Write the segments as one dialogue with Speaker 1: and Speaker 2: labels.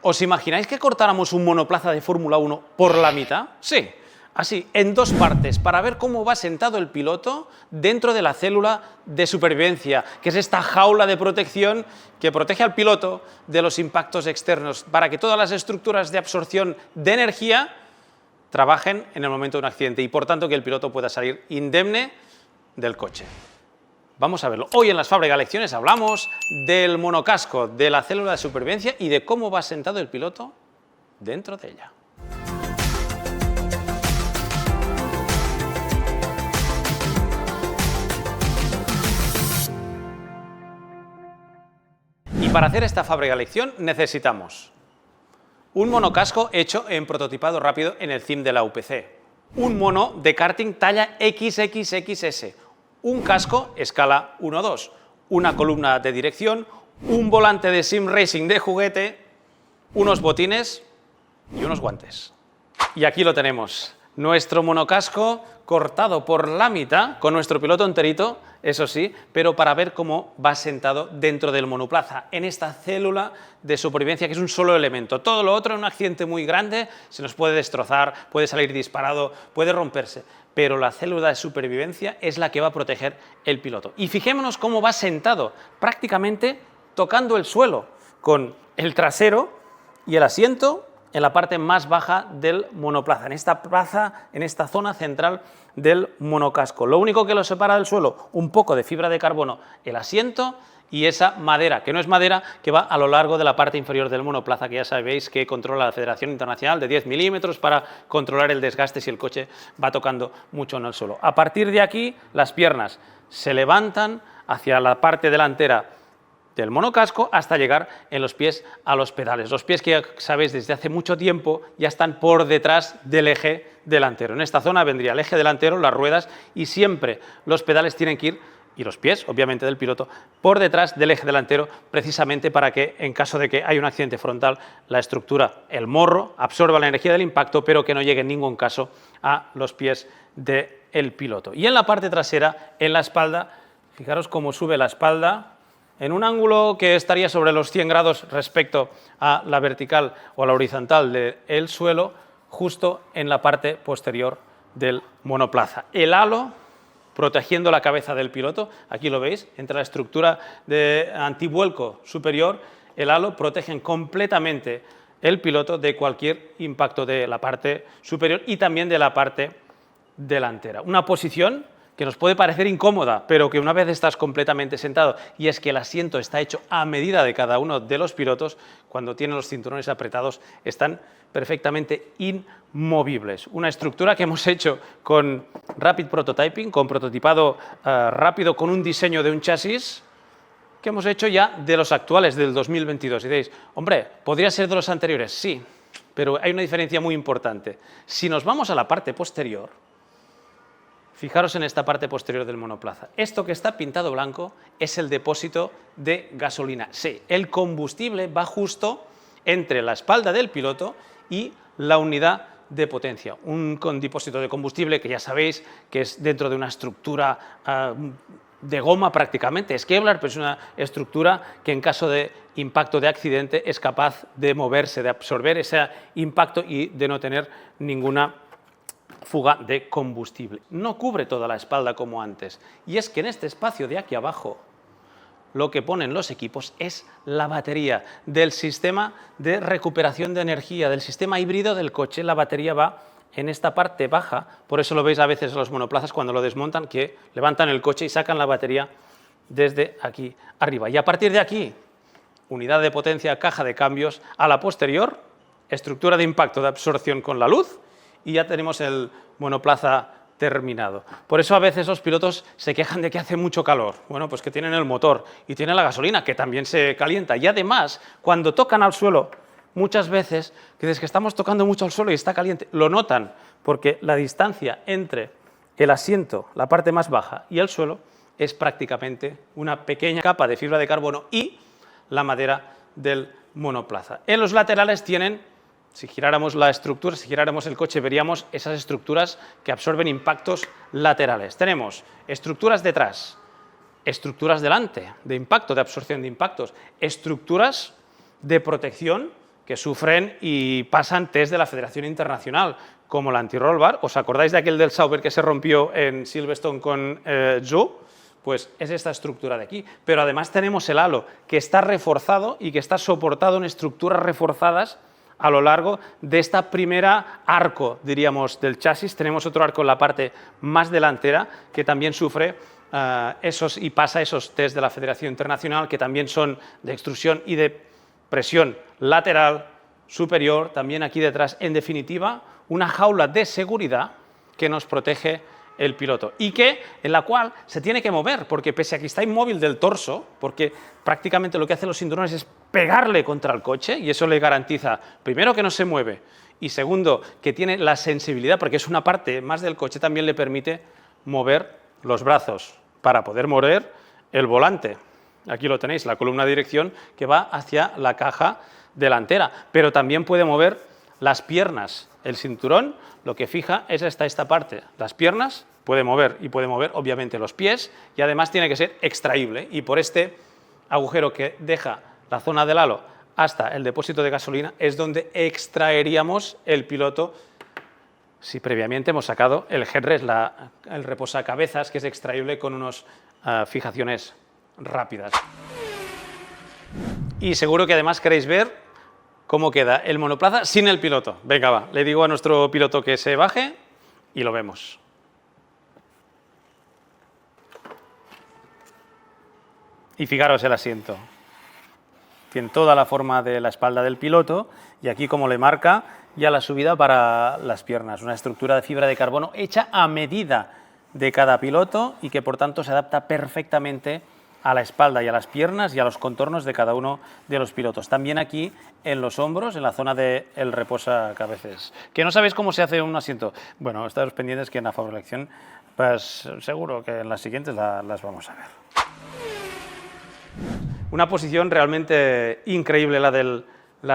Speaker 1: ¿Os imagináis que cortáramos un monoplaza de Fórmula 1 por la mitad? Sí, así, en dos partes, para ver cómo va sentado el piloto dentro de la célula de supervivencia, que es esta jaula de protección que protege al piloto de los impactos externos, para que todas las estructuras de absorción de energía trabajen en el momento de un accidente y, por tanto, que el piloto pueda salir indemne del coche. Vamos a verlo. Hoy en las Fábrica Lecciones hablamos del monocasco, de la célula de supervivencia y de cómo va sentado el piloto dentro de ella. Y para hacer esta Fábrica Lección necesitamos un monocasco hecho en prototipado rápido en el CIM de la UPC, un mono de karting talla XXXS, un casco escala 1-2, una columna de dirección, un volante de sim racing de juguete, unos botines y unos guantes. Y aquí lo tenemos, nuestro monocasco cortado por la mitad, con nuestro piloto enterito, eso sí, pero para ver cómo va sentado dentro del monoplaza, en esta célula de supervivencia que es un solo elemento. Todo lo otro en un accidente muy grande se nos puede destrozar, puede salir disparado, puede romperse, pero la célula de supervivencia es la que va a proteger el piloto. Y fijémonos cómo va sentado, prácticamente tocando el suelo, con el trasero y el asiento en la parte más baja del monoplaza, en esta zona central del monocasco. Lo único que lo separa del suelo, un poco de fibra de carbono, el asiento y esa madera, que no es madera, que va a lo largo de la parte inferior del monoplaza, que ya sabéis que controla la Federación Internacional, de 10 milímetros para controlar el desgaste si el coche va tocando mucho en el suelo. A partir de aquí, las piernas se levantan hacia la parte delantera del monocasco hasta llegar en los pies a los pedales. Los pies que ya sabéis desde hace mucho tiempo ya están por detrás del eje delantero. En esta zona vendría el eje delantero, las ruedas y siempre los pedales tienen que ir, y los pies obviamente del piloto, por detrás del eje delantero precisamente para que en caso de que haya un accidente frontal la estructura, el morro, absorba la energía del impacto pero que no llegue en ningún caso a los pies del piloto. Y en la parte trasera, en la espalda, fijaros cómo sube la espalda en un ángulo que estaría sobre los 100 grados respecto a la vertical o a la horizontal del suelo, justo en la parte posterior del monoplaza. El halo protegiendo la cabeza del piloto, aquí lo veis, entre la estructura de antivuelco superior, el halo protegen completamente el piloto de cualquier impacto de la parte superior y también de la parte delantera. Una posición que nos puede parecer incómoda, pero que una vez estás completamente sentado, y es que el asiento está hecho a medida de cada uno de los pilotos, cuando tienen los cinturones apretados, están perfectamente inmovibles. Una estructura que hemos hecho con Rapid Prototyping, con prototipado rápido, con un diseño de un chasis, que hemos hecho ya de los actuales, del 2022. Y diréis, hombre, ¿podría ser de los anteriores? Sí, pero hay una diferencia muy importante. Si nos vamos a la parte posterior, fijaros en esta parte posterior del monoplaza. Esto que está pintado blanco es el depósito de gasolina. Sí, el combustible va justo entre la espalda del piloto y la unidad de potencia. Un depósito de combustible que ya sabéis que es dentro de una estructura de goma prácticamente, es Kevlar, pero es una estructura que en caso de impacto de accidente es capaz de moverse, de absorber ese impacto y de no tener ninguna fuga de combustible. No cubre toda la espalda como antes. Y es que en este espacio de aquí abajo lo que ponen los equipos es la batería del sistema de recuperación de energía, del sistema híbrido del coche. La batería va en esta parte baja, por eso lo veis a veces en los monoplazas cuando lo desmontan, que levantan el coche y sacan la batería desde aquí arriba. Y a partir de aquí, unidad de potencia, caja de cambios, a la posterior, estructura de impacto de absorción con la luz, y ya tenemos el monoplaza terminado. Por eso a veces los pilotos se quejan de que hace mucho calor. Bueno, pues que tienen el motor y tienen la gasolina, que también se calienta. Y además, cuando tocan al suelo, muchas veces, que dices que estamos tocando mucho al suelo y está caliente, lo notan, porque la distancia entre el asiento, la parte más baja, y el suelo es prácticamente una pequeña capa de fibra de carbono y la madera del monoplaza. En los laterales tienen, si giráramos la estructura, si giráramos el coche, veríamos esas estructuras que absorben impactos laterales. Tenemos estructuras detrás, estructuras delante, de impacto, de absorción de impactos, estructuras de protección que sufren y pasan test de la Federación Internacional, como la anti-roll bar. ¿Os acordáis de aquel del Sauber que se rompió en Silverstone con Joe? Pues es esta estructura de aquí. Pero además tenemos el halo, que está reforzado y que está soportado en estructuras reforzadas a lo largo de esta primera arco, diríamos, del chasis. Tenemos otro arco en la parte más delantera que también sufre y pasa esos test de la Federación Internacional, que también son de extrusión y de presión lateral, superior, también aquí detrás. En definitiva, una jaula de seguridad que nos protege el piloto y en la cual se tiene que mover, porque pese a que está inmóvil del torso, porque prácticamente lo que hacen los cinturones es pegarle contra el coche, y eso le garantiza, primero, que no se mueve, y segundo, que tiene la sensibilidad, porque es una parte más del coche, también le permite mover los brazos para poder mover el volante. Aquí lo tenéis, la columna de dirección que va hacia la caja delantera, pero también puede mover las piernas. El cinturón lo que fija es esta parte. Las piernas puede mover, y puede mover obviamente los pies, y además tiene que ser extraíble, y por este agujero que deja la zona del halo hasta el depósito de gasolina es donde extraeríamos el piloto si previamente hemos sacado el headrest, el reposacabezas, que es extraíble con unas fijaciones rápidas. Y seguro que además queréis ver cómo queda el monoplaza sin el piloto. Venga, va, le digo a nuestro piloto que se baje y lo vemos. Y fijaros el asiento. Tiene toda la forma de la espalda del piloto, y aquí, como le marca, ya la subida para las piernas. Una estructura de fibra de carbono hecha a medida de cada piloto y que por tanto se adapta perfectamente a la espalda y a las piernas y a los contornos de cada uno de los pilotos. También aquí en los hombros, en la zona del reposacabezas. ¿Que no sabéis cómo se hace un asiento? Bueno, estaros pendientes, que en la Fabrelección, pues seguro que en las siguientes las vamos a ver. Una posición realmente increíble la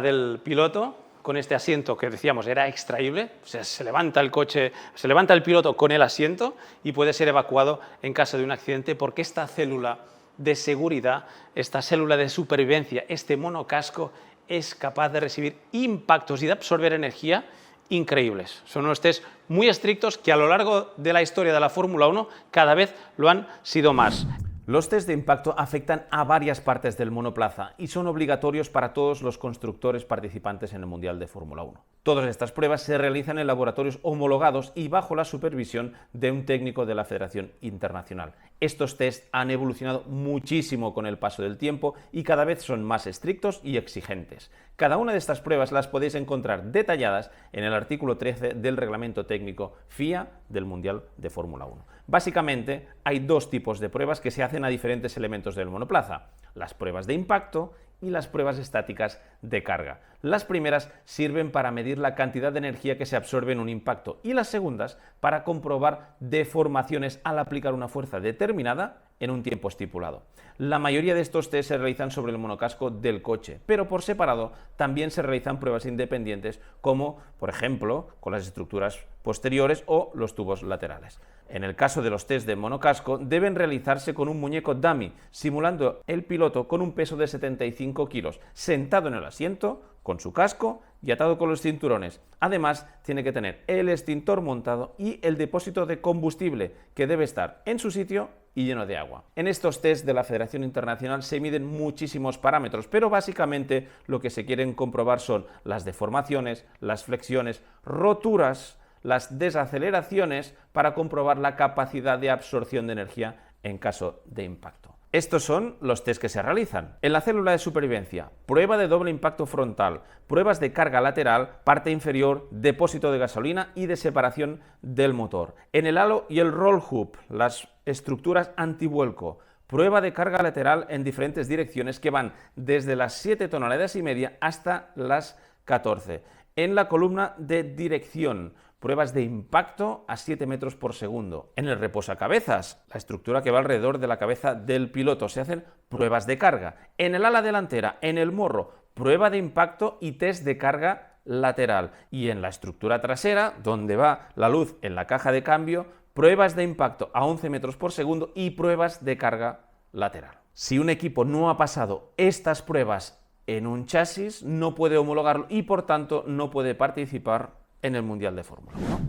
Speaker 1: del piloto, con este asiento que decíamos era extraíble. O sea, se levanta el coche, se levanta el piloto con el asiento y puede ser evacuado en caso de un accidente, porque esta célula de seguridad, esta célula de supervivencia, este monocasco, es capaz de recibir impactos y de absorber energía increíbles. Son unos test muy estrictos que a lo largo de la historia de la Fórmula 1 cada vez lo han sido más.
Speaker 2: Los test de impacto afectan a varias partes del monoplaza y son obligatorios para todos los constructores participantes en el Mundial de Fórmula 1. Todas estas pruebas se realizan en laboratorios homologados y bajo la supervisión de un técnico de la Federación Internacional. Estos test han evolucionado muchísimo con el paso del tiempo y cada vez son más estrictos y exigentes. Cada una de estas pruebas las podéis encontrar detalladas en el artículo 13 del reglamento técnico FIA del Mundial de Fórmula 1. Básicamente, hay dos tipos de pruebas que se hacen a diferentes elementos del monoplaza: las pruebas de impacto y las pruebas estáticas de carga. Las primeras sirven para medir la cantidad de energía que se absorbe en un impacto, y las segundas para comprobar deformaciones al aplicar una fuerza determinada en un tiempo estipulado. La mayoría de estos test se realizan sobre el monocasco del coche, pero por separado también se realizan pruebas independientes, como por ejemplo con las estructuras posteriores o los tubos laterales. En el caso de los test de monocasco, deben realizarse con un muñeco dummy, simulando el piloto con un peso de 75 kilos, sentado en el asiento, con su casco y atado con los cinturones. Además, tiene que tener el extintor montado y el depósito de combustible, que debe estar en su sitio y lleno de agua. En estos test de la Federación Internacional se miden muchísimos parámetros, pero básicamente lo que se quieren comprobar son las deformaciones, las flexiones, roturas, las desaceleraciones, para comprobar la capacidad de absorción de energía en caso de impacto. Estos son los test que se realizan. En la célula de supervivencia, prueba de doble impacto frontal, pruebas de carga lateral, parte inferior, depósito de gasolina y de separación del motor. En el halo y el roll hub, las estructuras antivuelco, prueba de carga lateral en diferentes direcciones que van desde las 7,5 toneladas hasta las 14. En la columna de dirección, pruebas de impacto a 7 metros por segundo. En el reposacabezas, la estructura que va alrededor de la cabeza del piloto, se hacen pruebas de carga. En el ala delantera, en el morro, prueba de impacto y test de carga lateral. Y en la estructura trasera, donde va la luz en la caja de cambio, pruebas de impacto a 11 metros por segundo y pruebas de carga lateral. Si un equipo no ha pasado estas pruebas en un chasis, no puede homologarlo y por tanto no puede participar en el Mundial de Fórmula 1.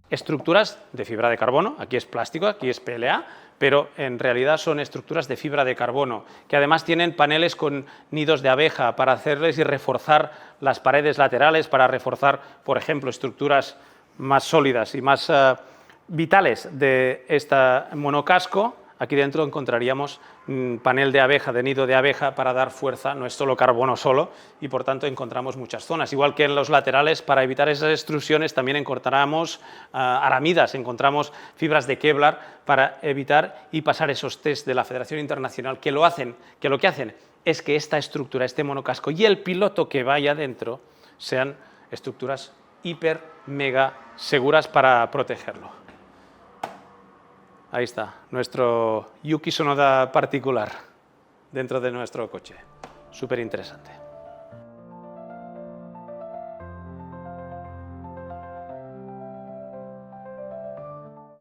Speaker 1: Estructuras de fibra de carbono, aquí es plástico, aquí es PLA, pero en realidad son estructuras de fibra de carbono, que además tienen paneles con nidos de abeja para hacerles y reforzar las paredes laterales, para reforzar, por ejemplo, estructuras más sólidas y más vitales de este monocasco. Aquí dentro encontraríamos un panel de abeja, de nido de abeja, para dar fuerza, no es solo carbono solo, y por tanto encontramos muchas zonas. Igual que en los laterales, para evitar esas extrusiones, también encontramos aramidas, encontramos fibras de Kevlar para evitar y pasar esos test de la Federación Internacional que lo que hacen es que esta estructura, este monocasco y el piloto que vaya dentro sean estructuras hiper, mega seguras para protegerlo. Ahí está, nuestro Yuki Tsunoda particular dentro de nuestro coche. Súper interesante.